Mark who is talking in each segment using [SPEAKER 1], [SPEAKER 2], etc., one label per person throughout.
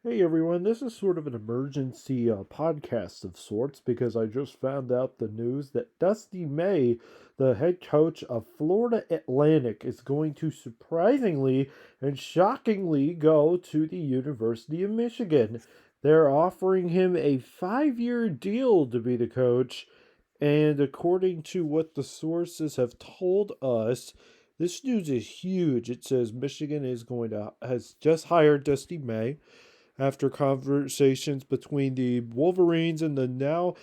[SPEAKER 1] Hey everyone, this is sort of an emergency podcast of sorts because I just found out the news that Dusty May, the head coach of Florida Atlantic, is going to surprisingly and shockingly go to the University of Michigan. They're offering him a 5-year deal to be the coach, and according to what the sources have told us, this news is huge. It says Michigan has just hired Dusty May after conversations between the Wolverines and the now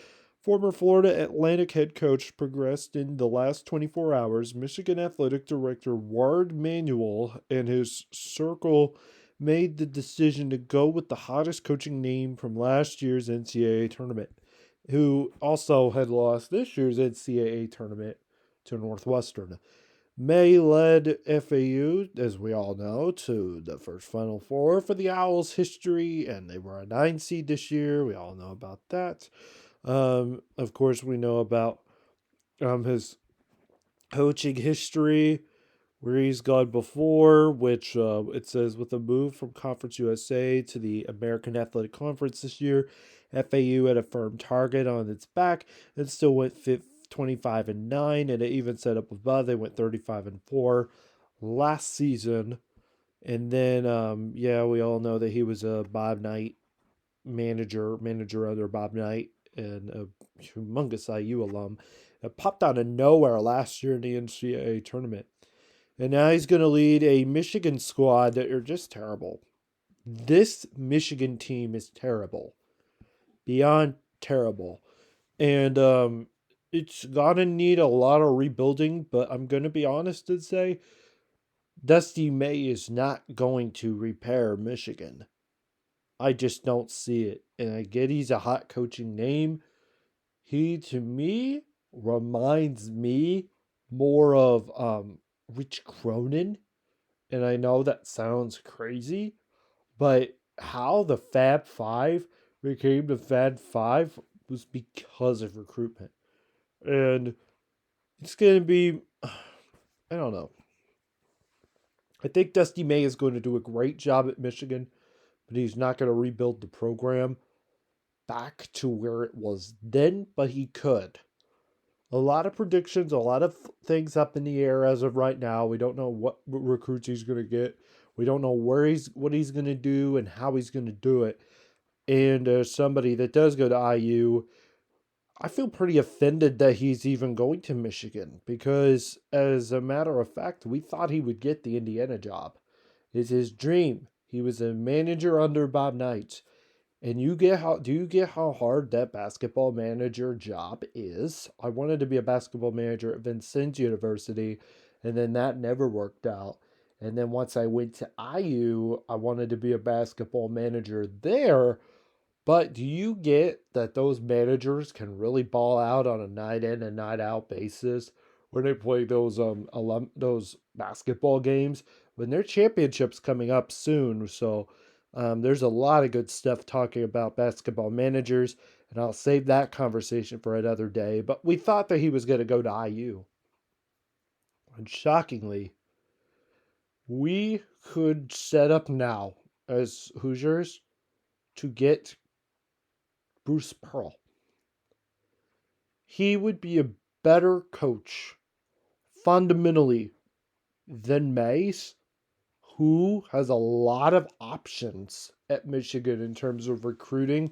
[SPEAKER 1] former Florida Atlantic head coach progressed in the last 24 hours. Michigan Athletic Director Ward Manuel and his circle made the decision to go with the hottest coaching name from last year's NCAA tournament, who also had lost this year's NCAA tournament to Northwestern. May led FAU, as we all know, to the first Final Four for the Owls history, and they were a 9 seed this year. We all know about that. Of course, we know about his coaching history, where he's gone before, which it says with a move from Conference USA to the American Athletic Conference this year, FAU had a firm target on its back and still went 25-9, and it even set up above. They went 35-4 last season. And then, we all know that he was a Bob Knight manager under Bob Knight, and a humongous IU alum. It popped out of nowhere last year in the NCAA tournament. And now he's going to lead a Michigan squad that are just terrible. This Michigan team is terrible. Beyond terrible. And it's going to need a lot of rebuilding, but I'm going to be honest and say Dusty May is not going to repair Michigan. I just don't see it. And I get he's a hot coaching name. He, to me, reminds me more of Rich Cronin. And I know that sounds crazy, but how the Fab Five became the Fab Five was because of recruitment. And it's going to be, I don't know. I think Dusty May is going to do a great job at Michigan, but he's not going to rebuild the program back to where it was then, but he could. A lot of predictions, a lot of things up in the air as of right now. We don't know what recruits he's going to get. We don't know what he's going to do and how he's going to do it. And as somebody that does go to IU, I feel pretty offended that he's even going to Michigan because, as a matter of fact, we thought he would get the Indiana job. It's his dream. He was a manager under Bob Knight. And do you get how hard that basketball manager job is? I wanted to be a basketball manager at Vincennes University, and then that never worked out. And then once I went to IU, I wanted to be a basketball manager there. But do you get that those managers can really ball out on a night in and night out basis when they play those basketball games when their championships coming up soon? So there's a lot of good stuff talking about basketball managers, and I'll save that conversation for another day. But we thought that he was going to go to IU, and shockingly, we could set up now as Hoosiers to get Bruce Pearl. He would be a better coach fundamentally than Mays, who has a lot of options at Michigan in terms of recruiting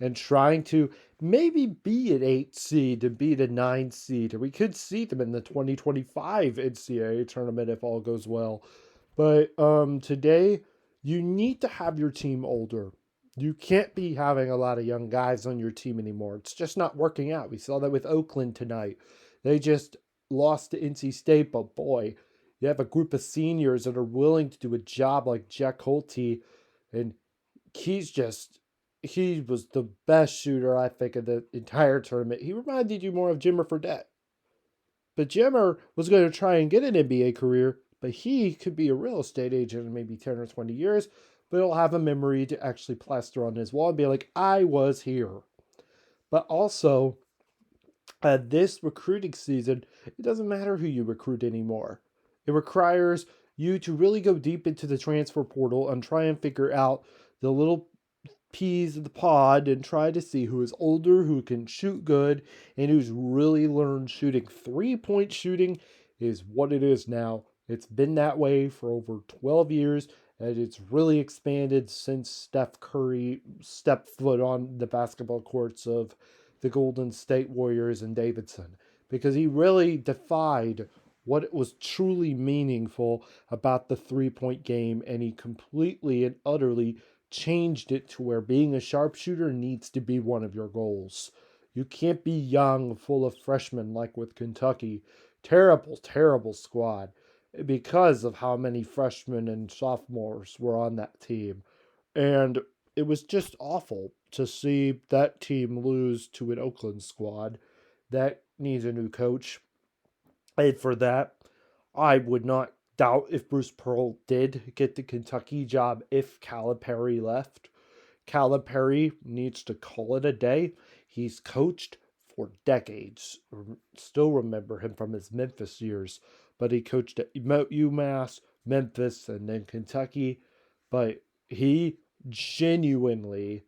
[SPEAKER 1] and trying to maybe be an 8 seed and beat a 9 seed. And we could see them in the 2025 NCAA tournament if all goes well. But today, you need to have your team older. You can't be having a lot of young guys on your team anymore. It's just not working out. We saw that with Oakland tonight. They just lost to NC State, but boy, you have a group of seniors that are willing to do a job like Jack Holty, and he was the best shooter, I think, of the entire tournament. He reminded you more of Jimmer Fredette. But Jimmer was going to try and get an NBA career, but he could be a real estate agent in maybe 10 or 20 years, but he'll have a memory to actually plaster on his wall and be like, I was here. But also, this recruiting season, it doesn't matter who you recruit anymore. It requires you to really go deep into the transfer portal and try and figure out the little peas of the pod and try to see who is older, who can shoot good, and who's really learned shooting. 3-point shooting is what it is now. It's been that way for over 12 years, and it's really expanded since Steph Curry stepped foot on the basketball courts of the Golden State Warriors and Davidson, because he really defied what was truly meaningful about the 3-point game, and he completely and utterly changed it to where being a sharpshooter needs to be one of your goals. You can't be young, full of freshmen like with Kentucky. Terrible, terrible squad because of how many freshmen and sophomores were on that team. And it was just awful to see that team lose to an Oakland squad that needs a new coach. And for that, I would not doubt if Bruce Pearl did get the Kentucky job if Calipari left. Calipari needs to call it a day. He's coached for decades. Still remember him from his Memphis years, but he coached at UMass, Memphis, and then Kentucky. But he genuinely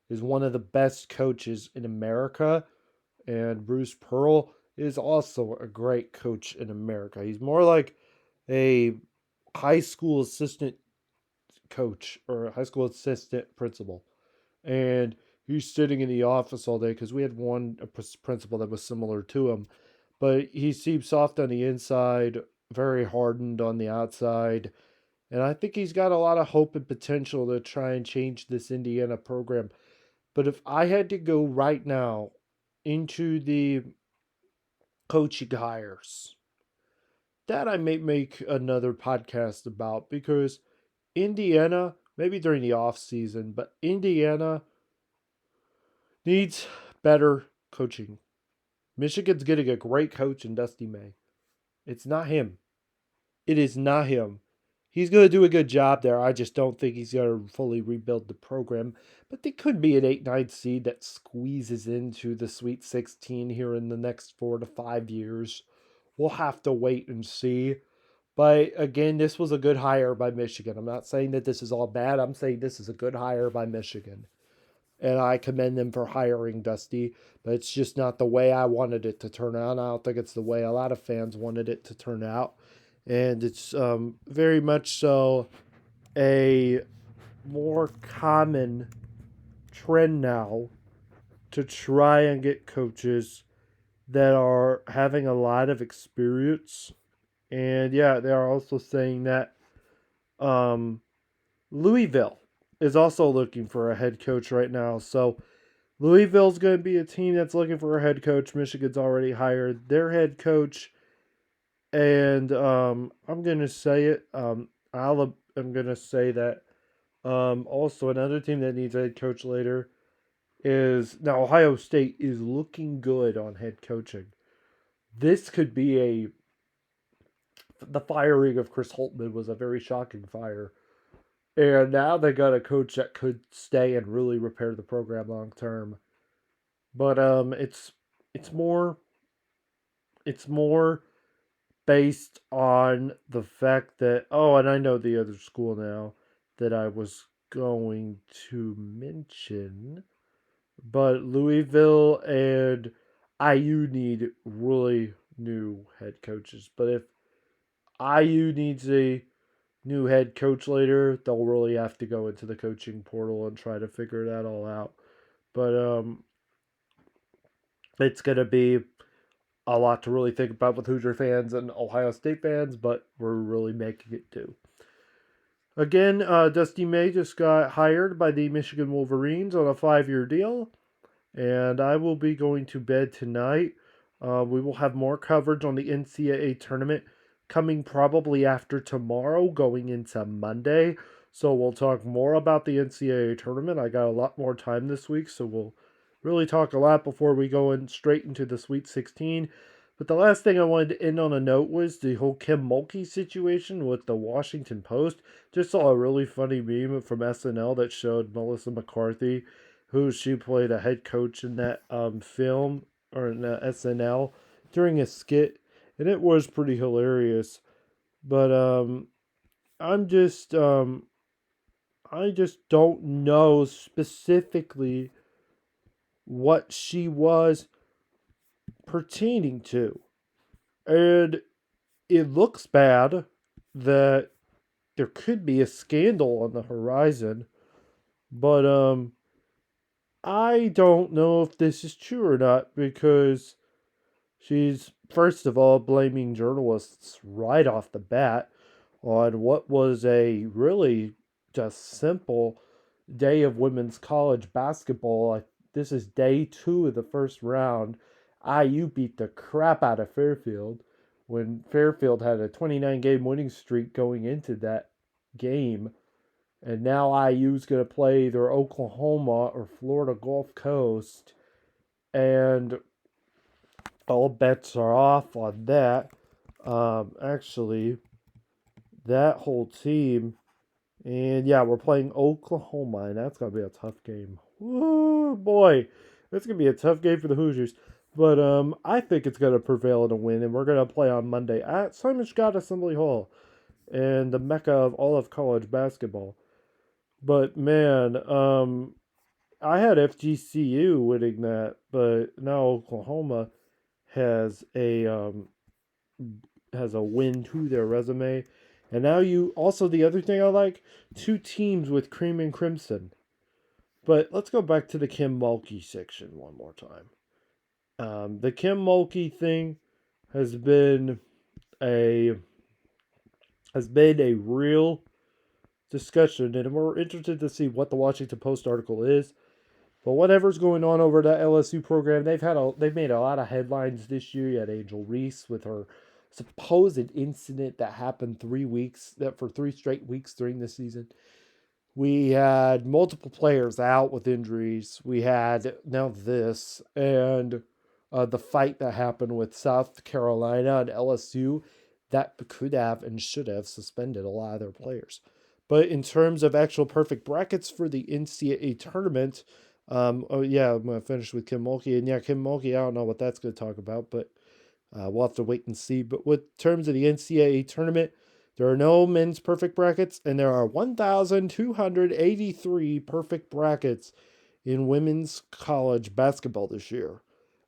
[SPEAKER 1] is one of the best coaches in America. And Bruce Pearl is also a great coach in America. He's more like a high school assistant coach or a high school assistant principal. And he's sitting in the office all day because we had one principal that was similar to him. But he seems soft on the inside, very hardened on the outside. And I think he's got a lot of hope and potential to try and change this Indiana program. But if I had to go right now into the coaching hires, that I may make another podcast about, because Indiana, maybe during the off season, but Indiana needs better coaching. Michigan's getting a great coach in Dusty May. It's not him. It is not him. He's going to do a good job there. I just don't think he's going to fully rebuild the program. But they could be an 8-9 seed that squeezes into the Sweet 16 here in the next 4 to 5 years. We'll have to wait and see. But again, this was a good hire by Michigan. I'm not saying that this is all bad. I'm saying this is a good hire by Michigan. And I commend them for hiring Dusty. But it's just not the way I wanted it to turn out. I don't think it's the way a lot of fans wanted it to turn out. And it's very much so a more common trend now to try and get coaches that are having a lot of experience. And yeah, they are also saying that Louisville is also looking for a head coach right now. So Louisville's going to be a team that's looking for a head coach. Michigan's already hired their head coach. And I'm going to say it. I'm going to say that also another team that needs a head coach later is now Ohio State is looking good on head coaching. This could be the firing of Chris Holtmann was a very shocking fire. And now they got a coach that could stay and really repair the program long term. But it's more based on the fact that, oh, and I know the other school now that I was going to mention, but Louisville and IU need really new head coaches. But if IU needs a new head coach later, they'll really have to go into the coaching portal and try to figure that all out. But it's going to be a lot to really think about with Hoosier fans and Ohio State fans, but we're really making it do. Again, Dusty May just got hired by the Michigan Wolverines on a 5-year deal, and I will be going to bed tonight. We will have more coverage on the NCAA tournament coming probably after tomorrow, going into Monday. So we'll talk more about the NCAA tournament. I got a lot more time this week, so we'll really talk a lot before we go in straight into the Sweet 16. But the last thing I wanted to end on a note was the whole Kim Mulkey situation with the Washington Post. Just saw a really funny meme from SNL that showed Melissa McCarthy, who she played a head coach in that film or in SNL during a skit, and it was pretty hilarious. But I'm just I just don't know specifically what she was pertaining to. And it looks bad that there could be a scandal on the horizon, but I don't know if this is true or not because she's first of all blaming journalists right off the bat on what was a really just simple day of women's college basketball. This is day 2 of the first round. IU beat the crap out of Fairfield when Fairfield had a 29-game winning streak going into that game. And now IU's going to play either Oklahoma or Florida Gulf Coast. And all bets are off on that. Actually, that whole team. And yeah, we're playing Oklahoma, and that's going to be a tough game. Woo, boy. That's going to be a tough game for the Hoosiers. But I think it's going to prevail in a win, and we're going to play on Monday at Simon Scott Assembly Hall, and the mecca of all of college basketball. But man, I had FGCU winning that, but now Oklahoma has a win to their resume. And now you also the other thing I like, 2 teams with cream and crimson. But let's go back to the Kim Mulkey section one more time. The Kim Mulkey thing has been a real discussion, and we're interested to see what the Washington Post article is. But whatever's going on over at that LSU program, they've made a lot of headlines this year. You had Angel Reese with her supposed incident that happened for 3 straight weeks during the season. We had multiple players out with injuries. We had now this and the fight that happened with South Carolina and LSU that could have and should have suspended a lot of their players. But in terms of actual perfect brackets for the NCAA tournament, I'm going to finish with Kim Mulkey. And yeah, Kim Mulkey, I don't know what that's going to talk about, but we'll have to wait and see. But with terms of the NCAA tournament, there are no men's perfect brackets, and there are 1,283 perfect brackets in women's college basketball this year.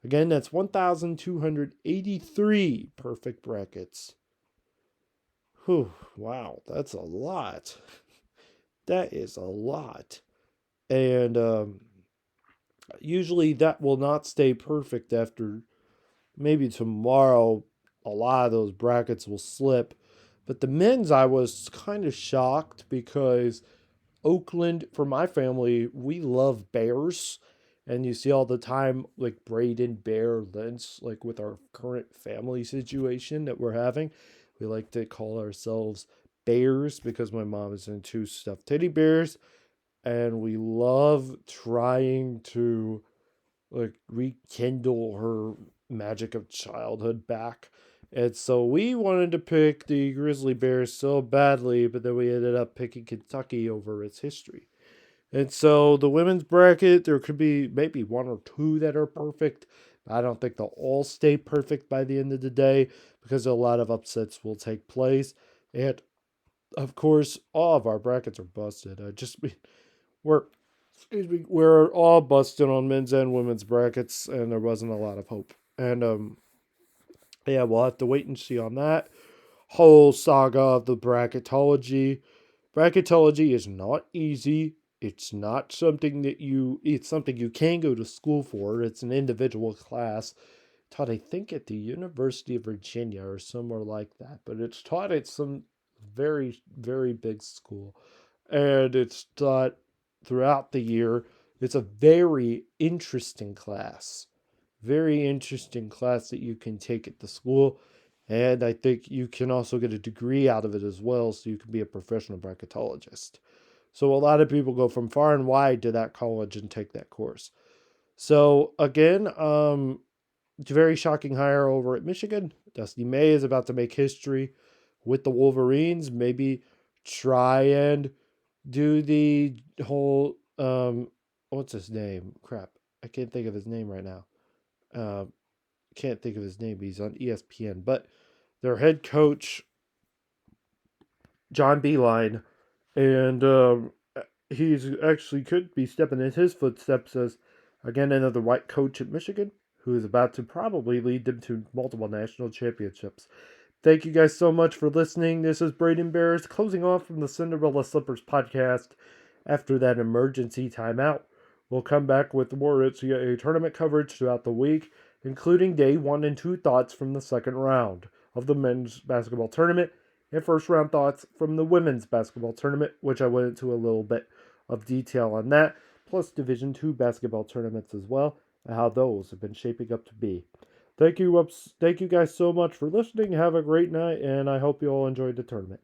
[SPEAKER 1] Again, that's 1,283 perfect brackets. Whew, wow, that's a lot. That is a lot. And usually that will not stay perfect after maybe tomorrow. A lot of those brackets will slip. But the men's, I was kind of shocked because Oakland, for my family, we love bears. And you see all the time, like Braden Bear-Lents, like with our current family situation that we're having. We like to call ourselves bears because my mom is into stuffed teddy bears. And we love trying to like rekindle her magic of childhood back. And so we wanted to pick the Grizzly Bears so badly, but then we ended up picking Kentucky over its history. And so the women's bracket, there could be maybe 1 or 2 that are perfect. I don't think they'll all stay perfect by the end of the day because a lot of upsets will take place. And of course, all of our brackets are busted. We're we're all busted on men's and women's brackets, and there wasn't a lot of hope. And yeah, we'll have to wait and see on that whole saga of the bracketology. Bracketology is not easy. It's not something it's something you can go to school for. It's an individual class taught, I think, at the University of Virginia or somewhere like that. But it's taught at some very, very big school. And it's taught throughout the year. It's a very interesting class. Very interesting class that you can take at the school. And I think you can also get a degree out of it as well, so you can be a professional bracketologist. So a lot of people go from far and wide to that college and take that course. So again, it's a very shocking hire over at Michigan. Dusty May is about to make history with the Wolverines. Maybe try and do the whole what's his name? Crap, I can't think of his name right now. Can't think of his name. He's on ESPN, but their head coach John Beeline and he's actually could be stepping in his footsteps as, again, another white coach at Michigan who is about to probably lead them to multiple national championships. Thank you guys so much for listening. This is Braden Bears closing off from the Cinderella Slippers podcast after that emergency timeout. We'll come back with more NCAA tournament coverage throughout the week, including day 1 and 2 thoughts from the second round of the men's basketball tournament and first round thoughts from the women's basketball tournament, which I went into a little bit of detail on that, plus Division II basketball tournaments as well, and how those have been shaping up to be. Thank you guys so much for listening. Have a great night, and I hope you all enjoyed the tournament.